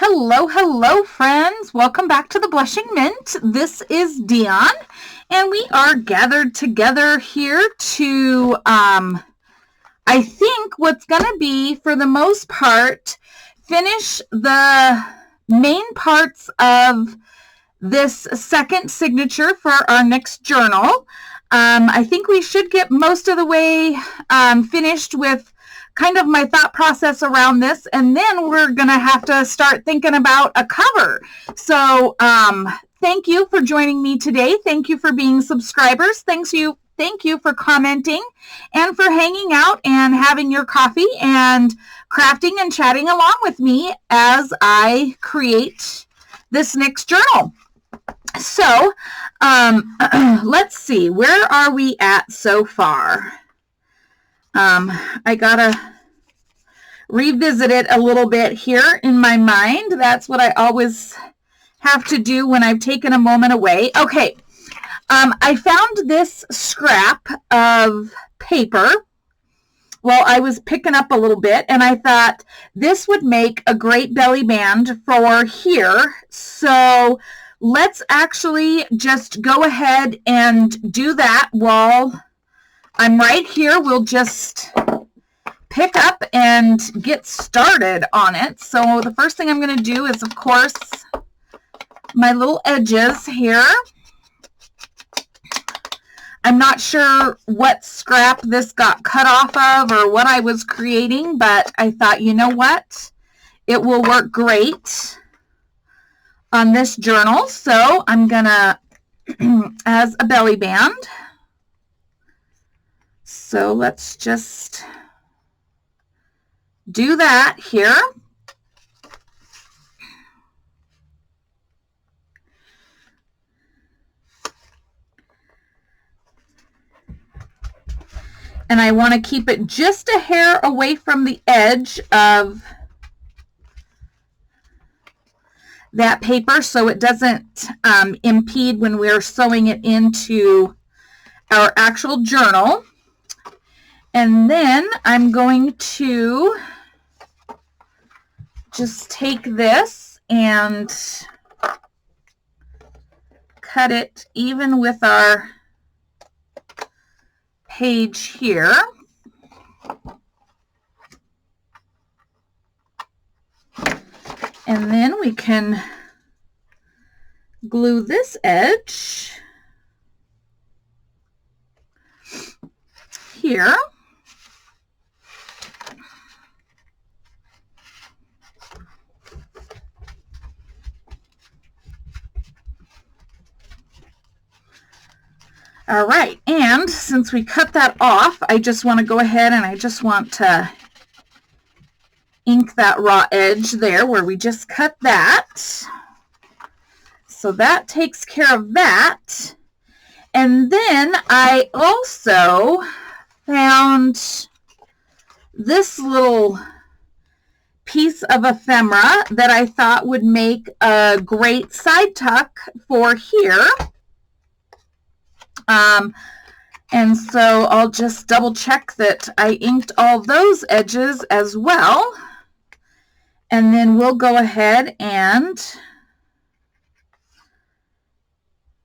Hello, hello, friends. Welcome back to the Blushing Mint. This is Dion, and we are gathered together here to, I think what's going to be, for the most part, finish the main parts of this second signature for our next journal. I think we should get most of the way finished with kind of my thought process around this, and then we're gonna have to start thinking about a cover. So thank you for joining me today. Thank you for being subscribers. Thank you for commenting and for hanging out and having your coffee and crafting and chatting along with me as I create this next journal. So let's see, where are we at so far? I gotta revisit it a little bit here in my mind. That's what I always have to do when I've taken a moment away. Okay, I found this scrap of paper while I was picking up a little bit, and I thought this would make a great belly band for here. So let's actually just go ahead and do that while I'm right here. We'll just pick up and get started on it. So the first thing I'm going to do is, of course, my little edges here. I'm not sure what scrap this got cut off of or what I was creating, but I thought, you know what? It will work great on this journal. So I'm going to, as a belly band. So let's just do that here. And I want to keep it just a hair away from the edge of that paper so it doesn't impede when we're sewing it into our actual journal. And then I'm going to just take this and cut it even with our page here. And then we can glue this edge here. All right, and since we cut that off, I just want to go ahead and I just want to ink that raw edge there where we just cut that. So that takes care of that. And then I also found this little piece of ephemera that I thought would make a great side tuck for here. And so I'll just double check that I inked all those edges as well. And then we'll go ahead and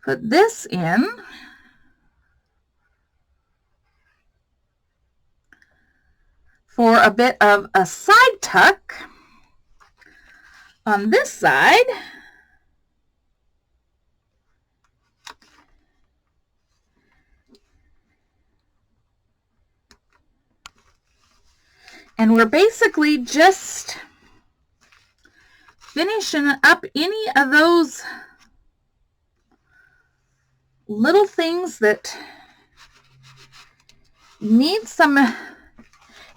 put this in. For a bit of a side tuck on this side. And we're basically just finishing up any of those little things that need some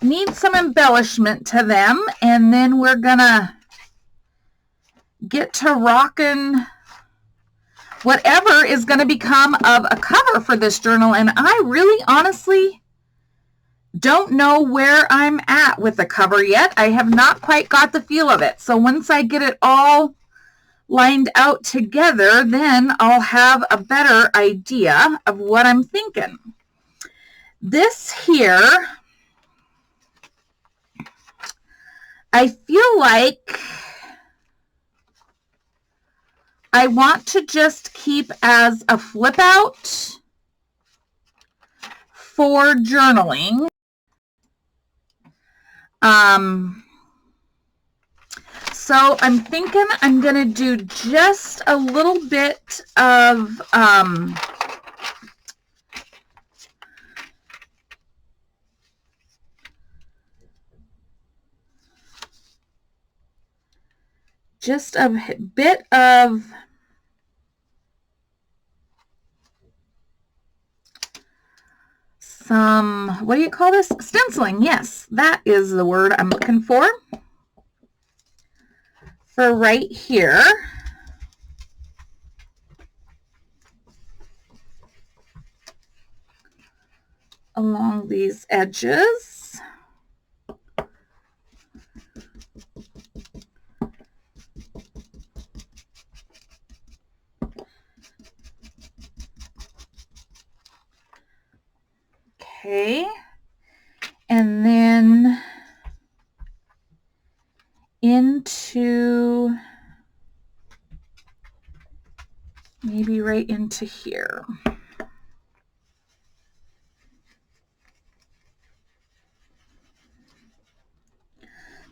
embellishment to them, and then we're gonna get to rocking whatever is going to become of a cover for this journal. And I really honestly don't know where I'm at with the cover yet. I have not quite got the feel of it. So once I get it all lined out together, then I'll have a better idea of what I'm thinking. This here, I feel like I want to just keep as a flip out for journaling. So I'm thinking I'm going to do just a little bit of some, what do you call this? Stenciling. Yes, that is the word I'm looking for right here. Along these edges. Okay. And then into, maybe right into here.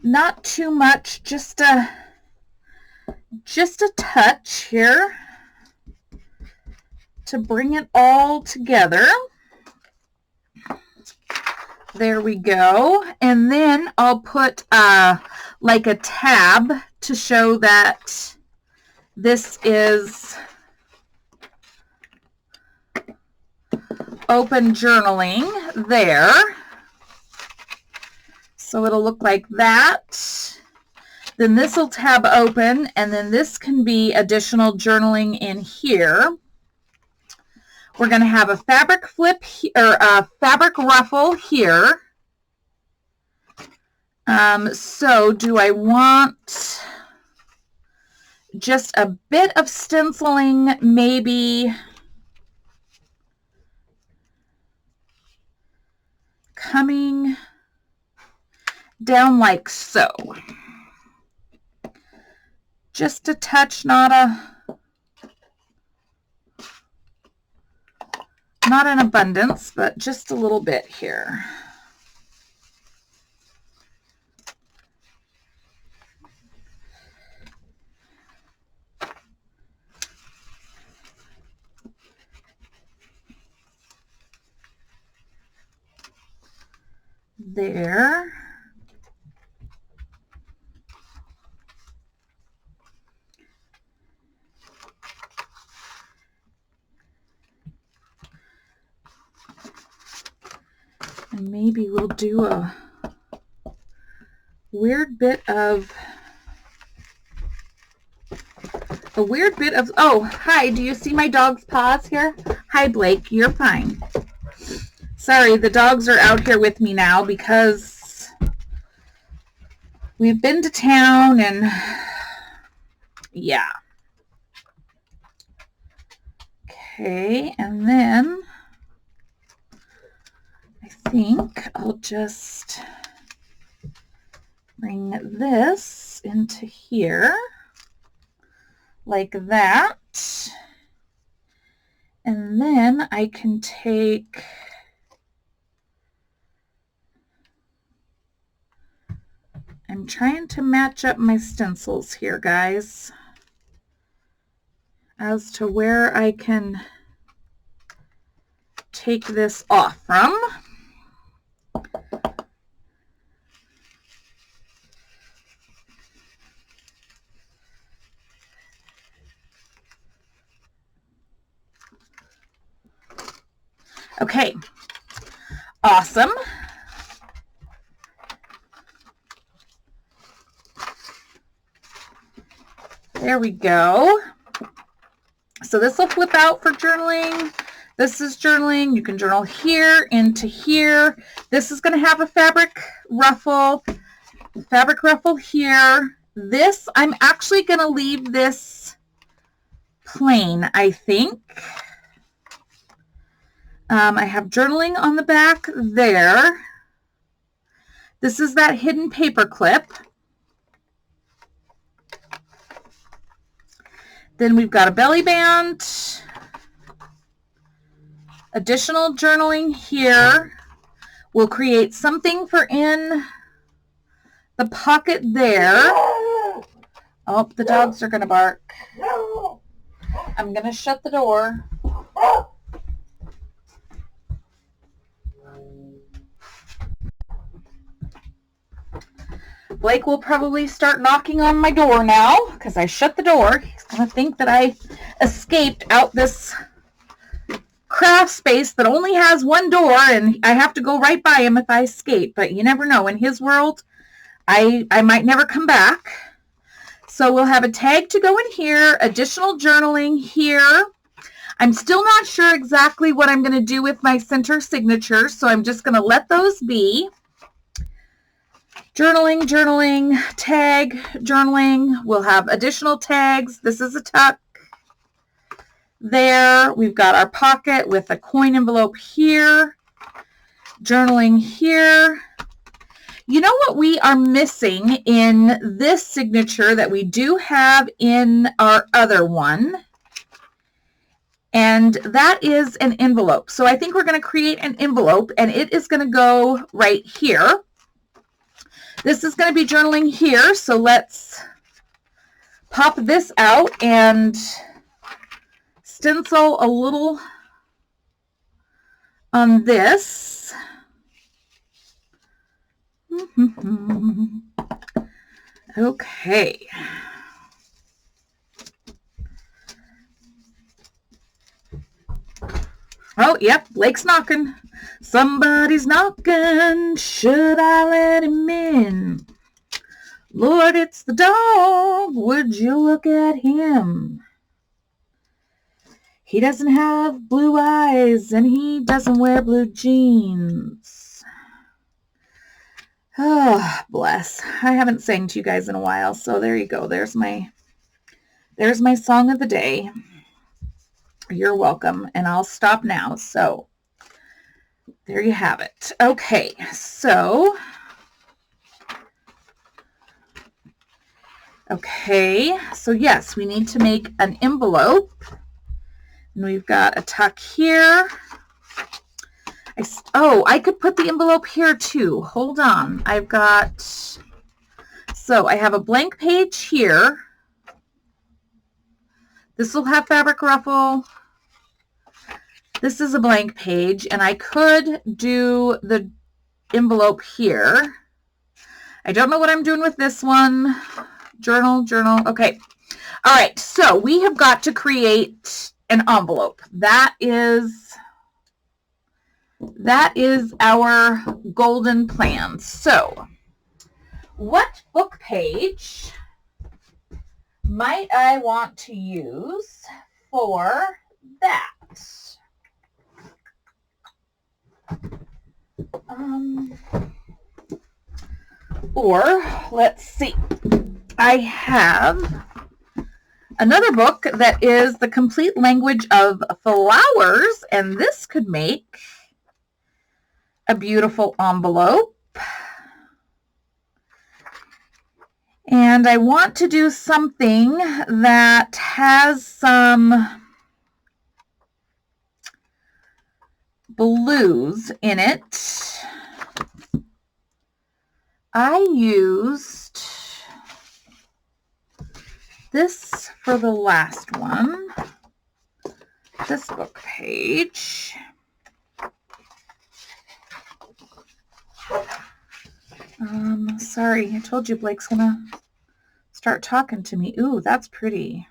Not too much, just a touch here to bring it all together. There we go. And then I'll put like a tab to show that this is open journaling there. So it'll look like that. Then this will tab open, and then this can be additional journaling in here. We're going to have a fabric flip or a fabric ruffle here. So do I want just a bit of stenciling, maybe coming down like so? Just a touch, not an abundance, but just a little bit here. There. And maybe we'll do a weird bit of, oh, hi, do you see my dog's paws here? Hi, Blake, you're fine. Sorry, the dogs are out here with me now because we've been to town and yeah. Okay, and then I think I'll just bring this into here like that. And then I can take I'm trying to match up my stencils here, guys, as to where I can take this off from. Okay, awesome. There we go. So this will flip out for journaling. This is journaling. You can journal here into here. This is going to have a fabric ruffle here. This, I'm actually going to leave this plain, I think. I have journaling on the back there. This is that hidden paper clip. Then we've got a belly band, additional journaling here. We'll create something for in the pocket there. Oh, the dogs are going to bark. I'm going to shut the door. Blake will probably start knocking on my door now because I shut the door. He's going to think that I escaped out this craft space that only has one door and I have to go right by him if I escape. But you never know. In his world, I might never come back. So we'll have a tag to go in here, additional journaling here. I'm still not sure exactly what I'm going to do with my center signatures, so I'm just going to let those be. Journaling, journaling, tag, journaling. We'll have additional tags. This is a tuck. There, we've got our pocket with a coin envelope here. Journaling here. You know what we are missing in this signature that we do have in our other one? And that is an envelope. So I think we're going to create an envelope, and it is going to go right here. This is going to be journaling here, so let's pop this out and stencil a little on this. Okay. Oh, yep, Blake's knocking. Somebody's knocking. Should I let him in? Lord, it's the dog. Would you look at him? He doesn't have blue eyes and he doesn't wear blue jeans. Oh, bless. I haven't sang to you guys in a while, so there you go. There's my song of the day. You're welcome, and I'll stop now. So there you have it. Okay, so yes, we need to make an envelope, and we've got a tuck here. I could put the envelope here too. Hold on. I have a blank page here. This will have fabric ruffle. This is a blank page, and I could do the envelope here. I don't know what I'm doing with this one. Journal. Okay. All right, so we have got to create an envelope. That is our golden plan. So what book page might I want to use for that? Or let's see. I have another book that is the complete language of flowers, and this could make a beautiful envelope. And I want to do something that has some blues in it. I used this for the last one, this book page. Sorry, I told you Blake's gonna start talking to me. Ooh, that's pretty.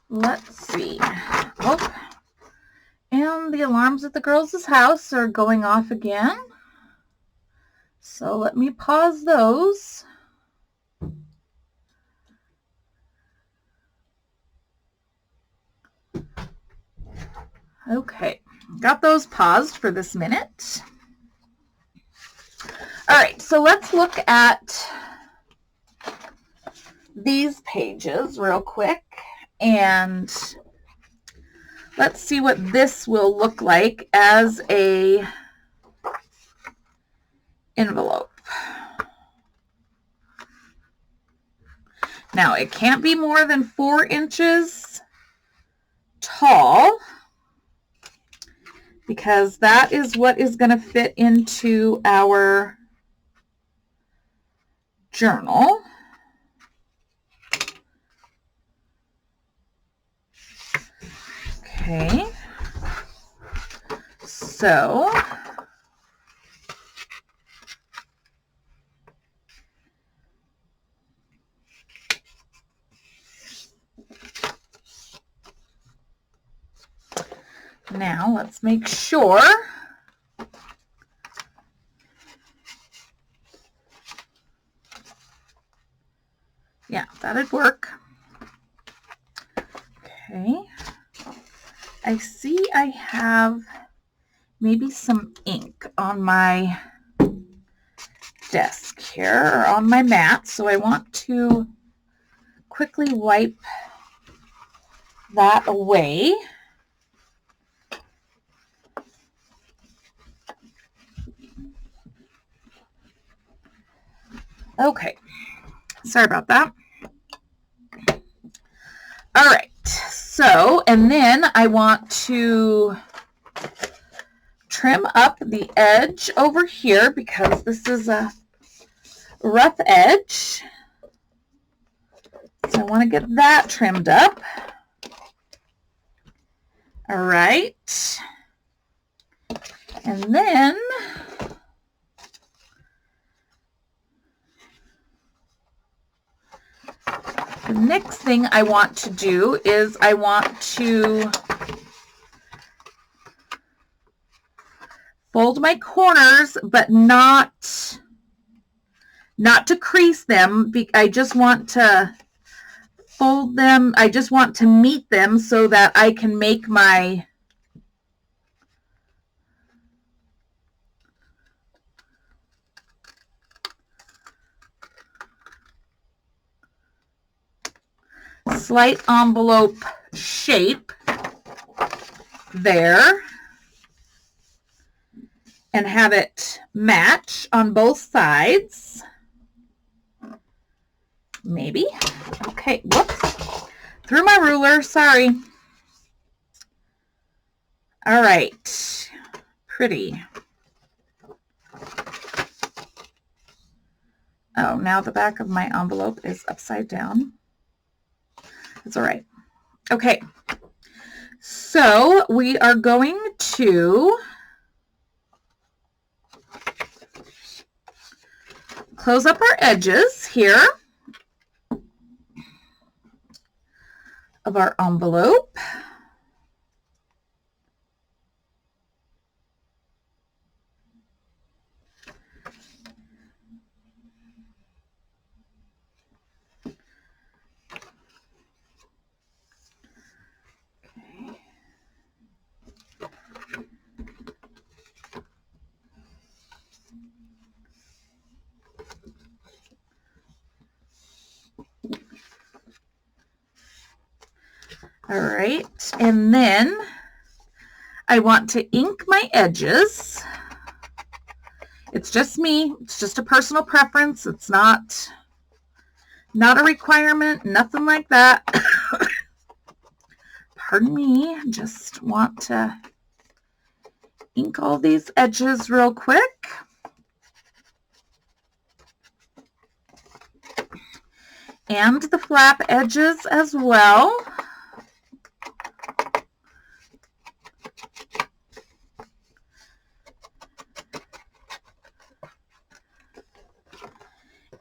Let's see. Oh, and the alarms at the girls' house are going off again. So let me pause those. Okay, got those paused for this minute. All right, so let's look at these pages real quick, and let's see what this will look like as a envelope. Now, it can't be more than 4 inches tall because that is what is going to fit into our journal. Okay, so now let's make sure yeah, that'd work. Okay, I see I have maybe some ink on my desk here or on my mat, so I want to quickly wipe that away. Okay, sorry about that. All right, so, and then I want to trim up the edge over here because this is a rough edge. So I want to get that trimmed up. All right. And then the next thing I want to do is I want to fold my corners, but not to crease them. I just want to fold them. I just want to meet them so that I can make my slight envelope shape there and have it match on both sides. Maybe. Okay, whoops. Threw my ruler, sorry. All right, pretty. Oh, now the back of my envelope is upside down. That's all right. Okay, so we are going to close up our edges here of our envelope. All right, and then I want to ink my edges. It's just me. It's just a personal preference. It's not a requirement, nothing like that. Pardon me. Just want to ink all these edges real quick. And the flap edges as well.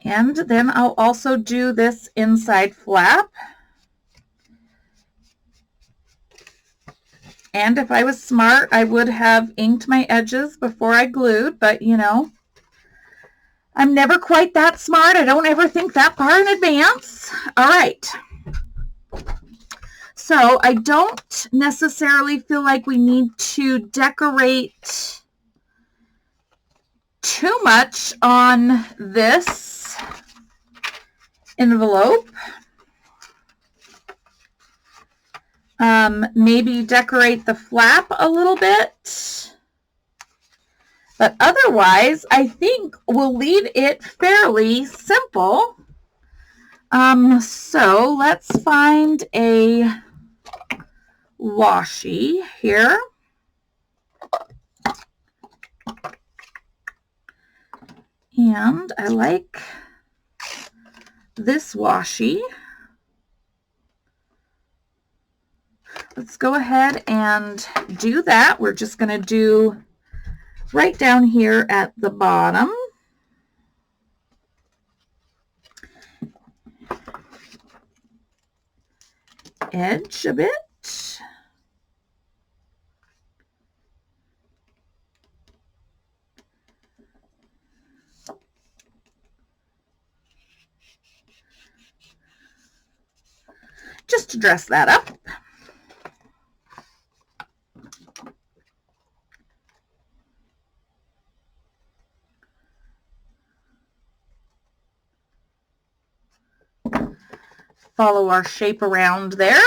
And then I'll also do this inside flap. And if I was smart, I would have inked my edges before I glued, but you know, I'm never quite that smart. I don't ever think that far in advance. All right. So I don't necessarily feel like we need to decorate too much on this envelope. Maybe decorate the flap a little bit. But otherwise, I think we'll leave it fairly simple. So let's find a washi here. And I like this washi. Let's go ahead and do that. We're just going to do right down here at the bottom. Edge a bit. Just to dress that up. Follow our shape around there.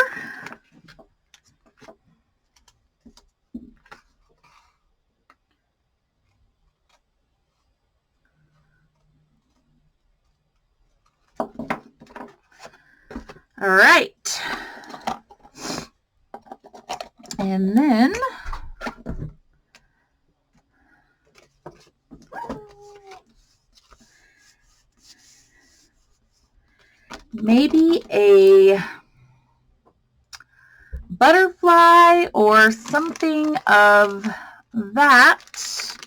All right. And then maybe a butterfly or something of that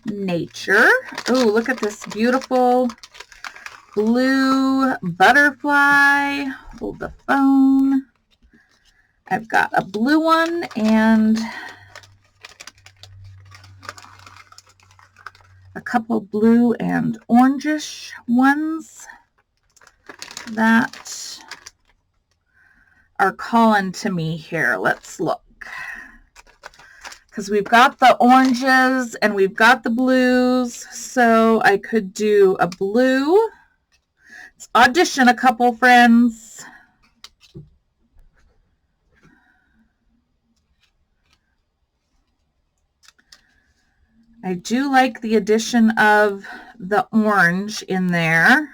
nature. Oh, look at this beautiful blue butterfly. Hold the phone. I've got a blue one and a couple blue and orangish ones that are calling to me here. Let's look. Because we've got the oranges and we've got the blues, so I could do a blue. Let's audition a couple, friends. I do like the addition of the orange in there.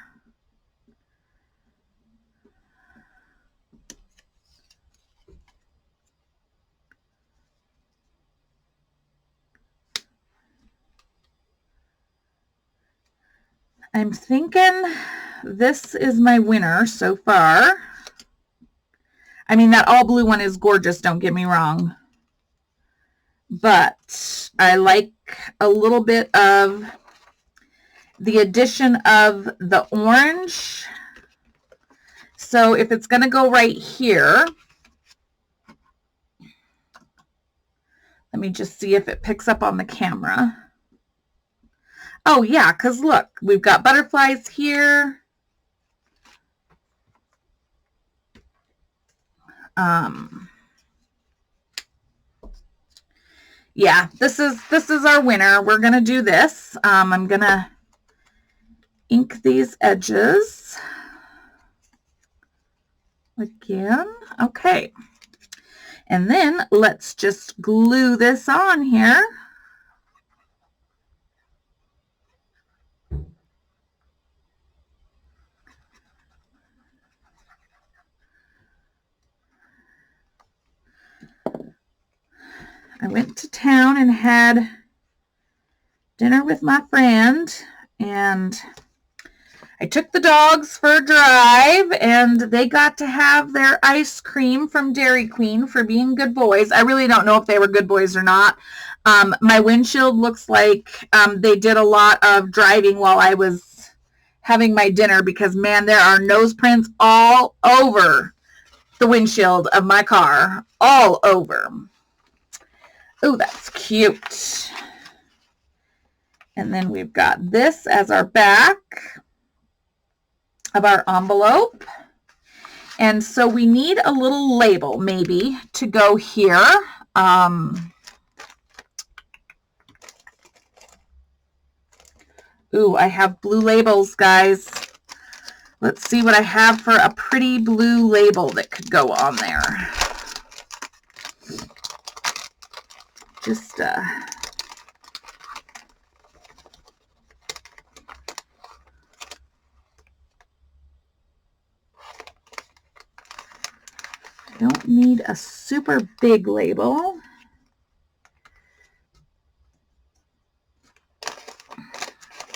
I'm thinking this is my winner so far. I mean, that all blue one is gorgeous, don't get me wrong. But I like a little bit of the addition of the orange. So if it's going to go right here, let me just see if it picks up on the camera. Oh yeah, because look, we've got butterflies here. Yeah, this is our winner. We're gonna do this. I'm gonna ink these edges again. Okay, and then let's just glue this on here. I went to town and had dinner with my friend, and I took the dogs for a drive, and they got to have their ice cream from Dairy Queen for being good boys. I really don't know if they were good boys or not. My windshield looks like they did a lot of driving while I was having my dinner because, man, there are nose prints all over the windshield of my car. All over. Oh, that's cute. And then we've got this as our back of our envelope. And so we need a little label maybe to go here. Ooh, I have blue labels, guys. Let's see what I have for a pretty blue label that could go on there. Just need a super big label.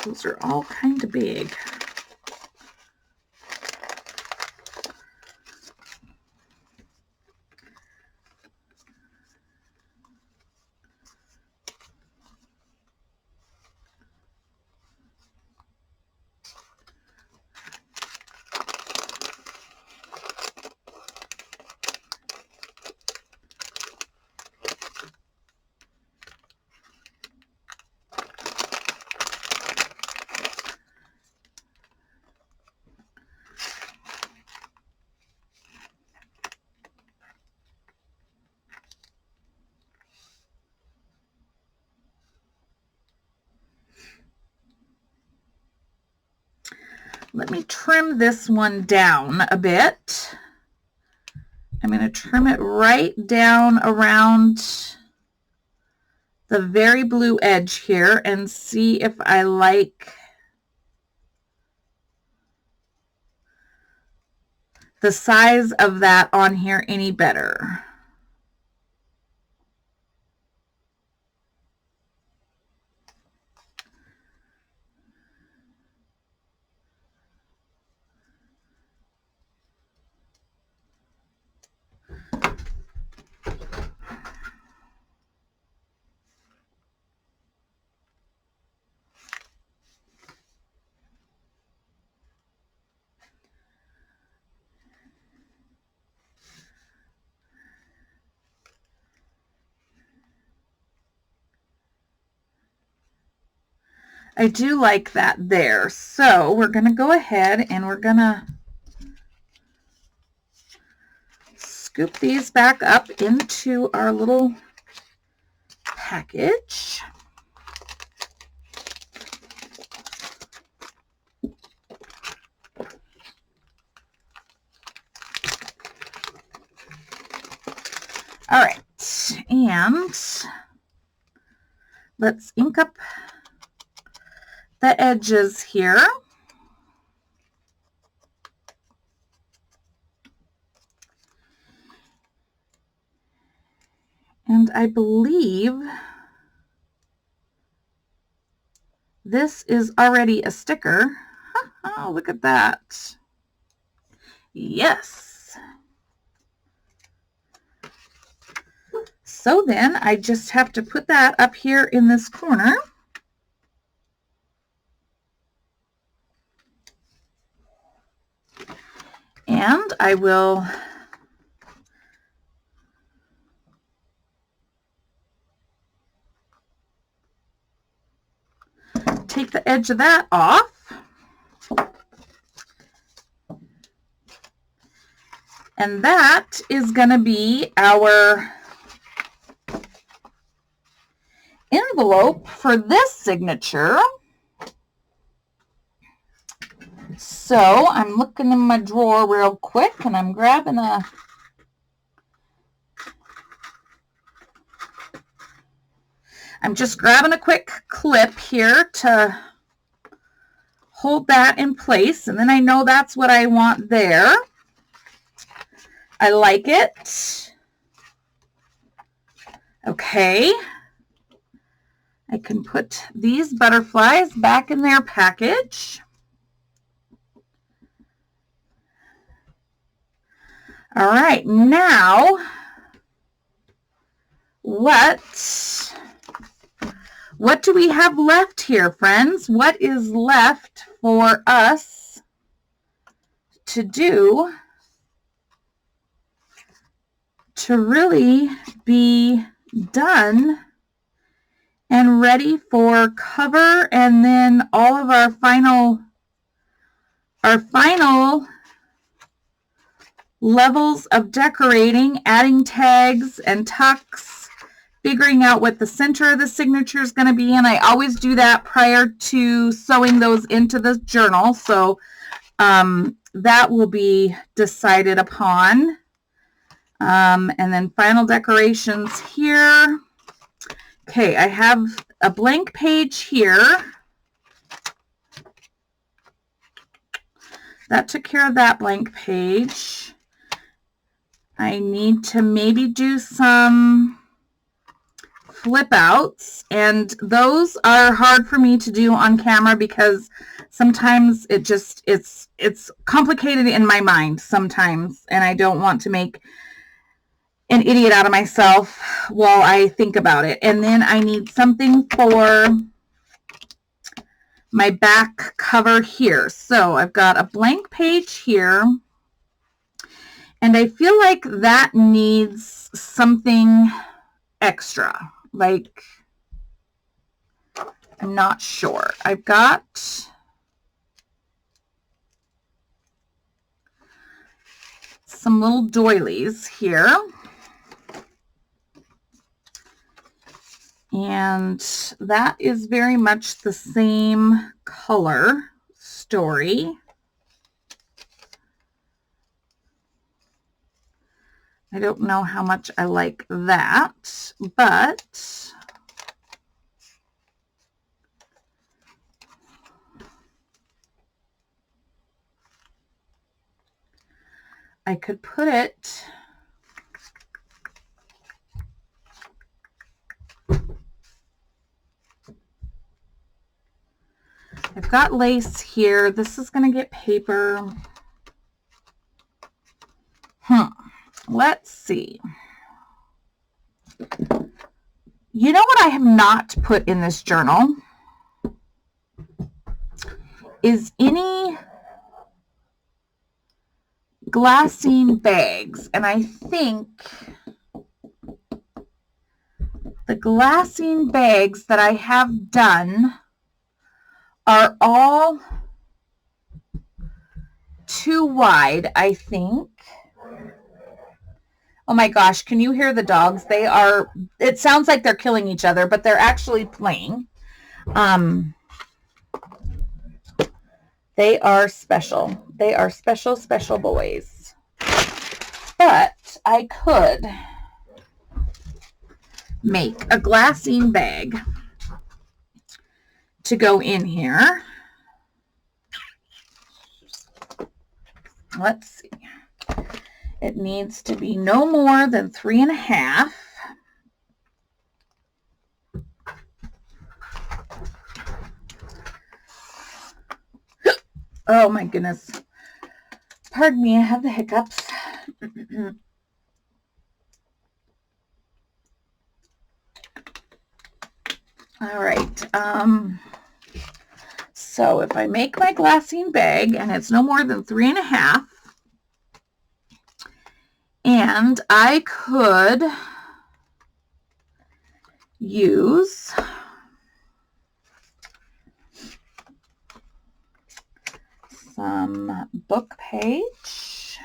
Those are all kind of big. Let me trim this one down a bit. I'm going to trim it right down around the very blue edge here and see if I like the size of that on here any better. I do like that there. So we're going to go ahead and we're going to scoop these back up into our little package. All right, and let's ink up the edges here. And I believe this is already a sticker. Oh, look at that. Yes. So then I just have to put that up here in this corner. And I will take the edge of that off. And that is going to be our envelope for this signature. So I'm looking in my drawer real quick and I'm grabbing I'm just grabbing a quick clip here to hold that in place, and then I know that's what I want there. I like it. Okay. I can put these butterflies back in their package. All right, now what do we have left here, friends? What is left for us to do to really be done and ready for cover, and then all of our final levels of decorating, adding tags and tucks, figuring out what the center of the signature is going to be. And I always do that prior to sewing those into the journal. So that will be decided upon. And then final decorations here. Okay, I have a blank page here. That took care of that blank page. I need to maybe do some flip outs, and those are hard for me to do on camera because sometimes it's complicated in my mind sometimes, and I don't want to make an idiot out of myself while I think about it. And then I need something for my back cover here. So I've got a blank page here, and I feel like that needs something extra. Like, I'm not sure. I've got some little doilies here. And that is very much the same color story. I don't know how much I like that, but I could put it I've got lace here. This is going to get paper. Let's see. You know what I have not put in this journal is any glassine bags. And I think the glassine bags that I have done are all too wide, I think. Oh my gosh, can you hear the dogs? It sounds like they're killing each other, but they're actually playing. They are special. They are special, special boys. But I could make a glassine bag to go in here. Let's see. It needs to be no more than 3.5. Oh my goodness. Pardon me, I have the hiccups. All right. So if I make my glassine bag and it's no more than 3.5, and I could use some book page.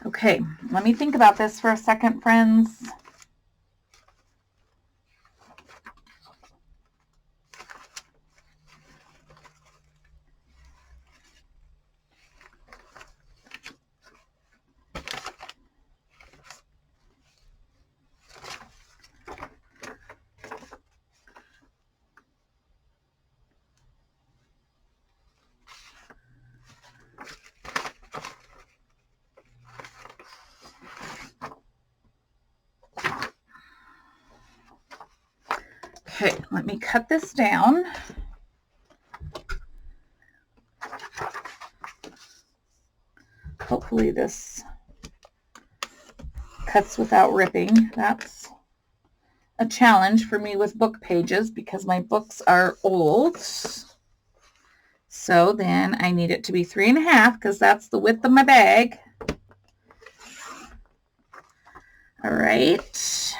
Okay, let me think about this for a second, friends. Okay, let me cut this down. Hopefully this cuts without ripping. That's a challenge for me with book pages because my books are old. So then I need it to be 3.5 because that's the width of my bag. All right.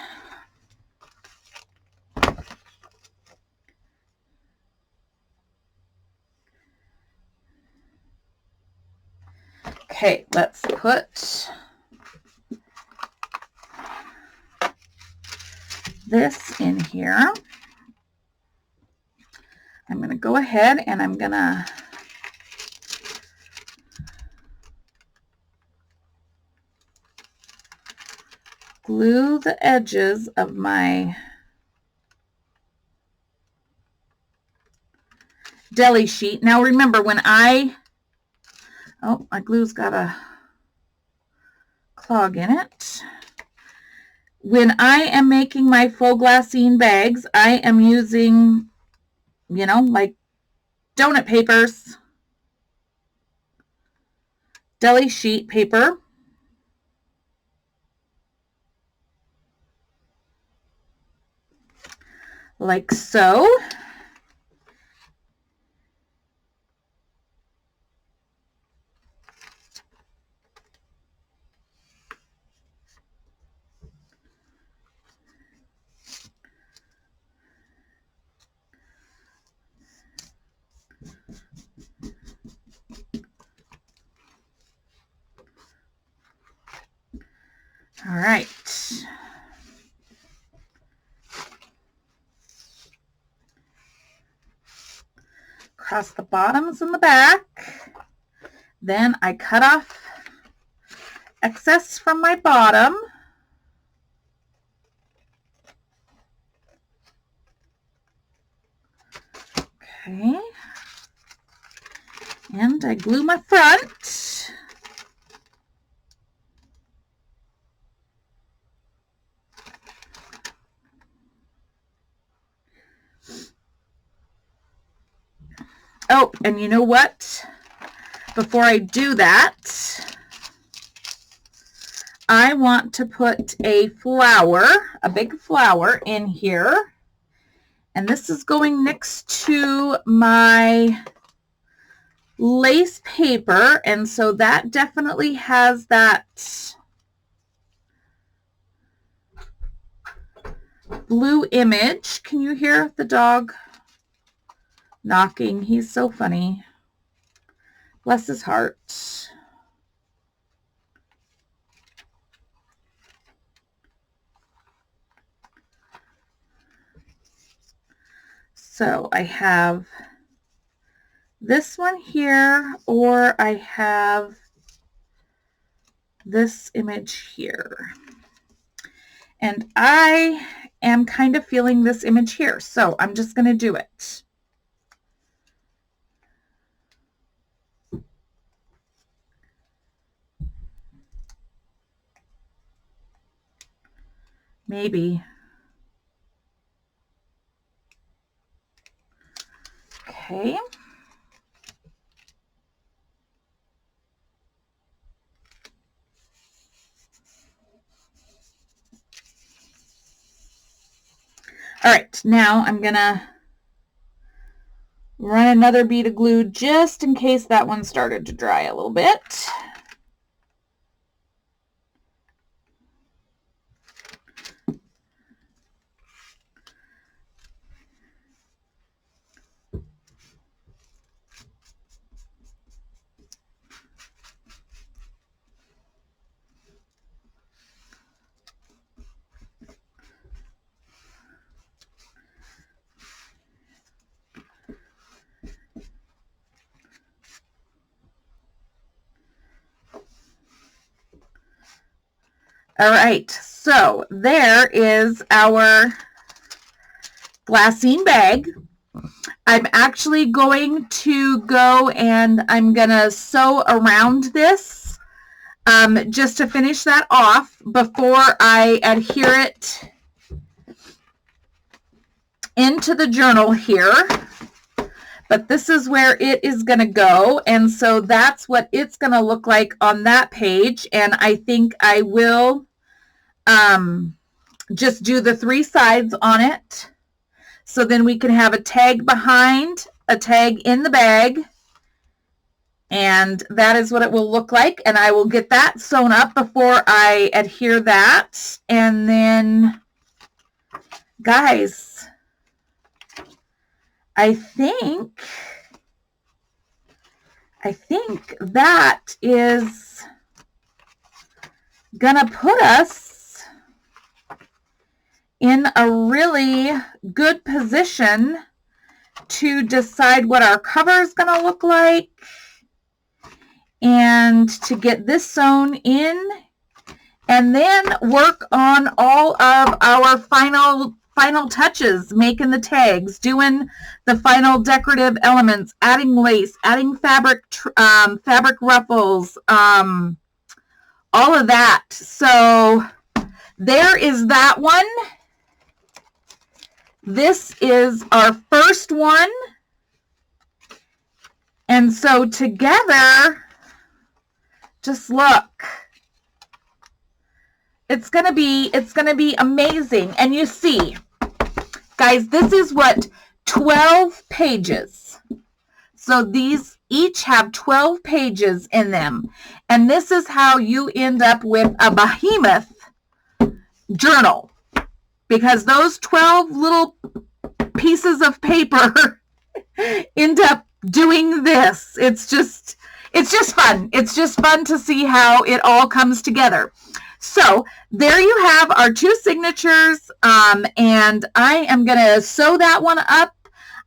Okay, let's put this in here. I'm going to go ahead and I'm going to glue the edges of my deli sheet. Now remember, when my glue's got a clog in it. When I am making my faux glassine bags, I am using, like donut papers, deli sheet paper. Like so. All right. Across the bottoms and the back. Then I cut off excess from my bottom. Okay. And I glue my front. Oh, and you know what? Before I do that, I want to put a flower, a big flower in here. And this is going next to my lace paper. And so that definitely has that blue image. Can you hear the dog knocking? He's so funny. Bless his heart. So I have this one here, or I have this image here. And I am kind of feeling this image here, so I'm just going to do it. Maybe. Okay. All right, now I'm gonna run another bead of glue just in case that one started to dry a little bit. All right, so there is our glassine bag. I'm actually going to go and I'm going to sew around this just to finish that off before I adhere it into the journal here. But this is where it is going to go, and so that's what it's going to look like on that page. And I think I will just do the 3 sides on it, so then we can have a tag behind, a tag in the bag, and that is what it will look like. And I will get that sewn up before I adhere that. And then, guys, I think that is gonna put us in a really good position to decide what our cover is gonna look like and to get this sewn in, and then work on all of our final final touches, making the tags, doing the final decorative elements, adding lace, adding fabric ruffles, all of that. So there is that one. This is our first one. And so together, just look. It's gonna be amazing. And you see, guys, this is what 12 pages. So these each have 12 pages in them. And this is how you end up with a behemoth journal. Because those 12 little pieces of paper end up doing this. It's just fun. It's just fun to see how it all comes together. So there you have our 2 signatures, and I am going to sew that one up,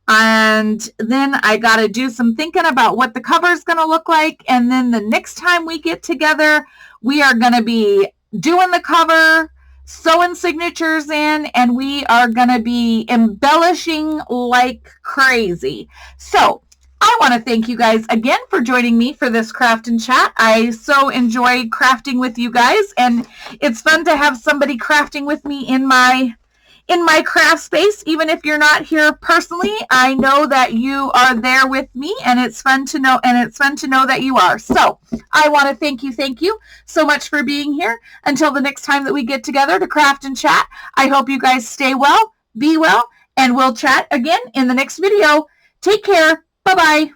and then I got to do some thinking about what the cover is going to look like, and then the next time we get together, we are going to be doing the cover, sewing signatures in, and we are going to be embellishing like crazy. So I want to thank you guys again for joining me for this craft and chat. I so enjoy crafting with you guys, and it's fun to have somebody crafting with me in my craft space. Even if you're not here personally, I know that you are there with me, and it's fun to know that you are. So I want to thank you so much for being here. Until the next time that we get together to craft and chat, I hope you guys stay well, be well, and we'll chat again in the next video. Take care. Bye-bye.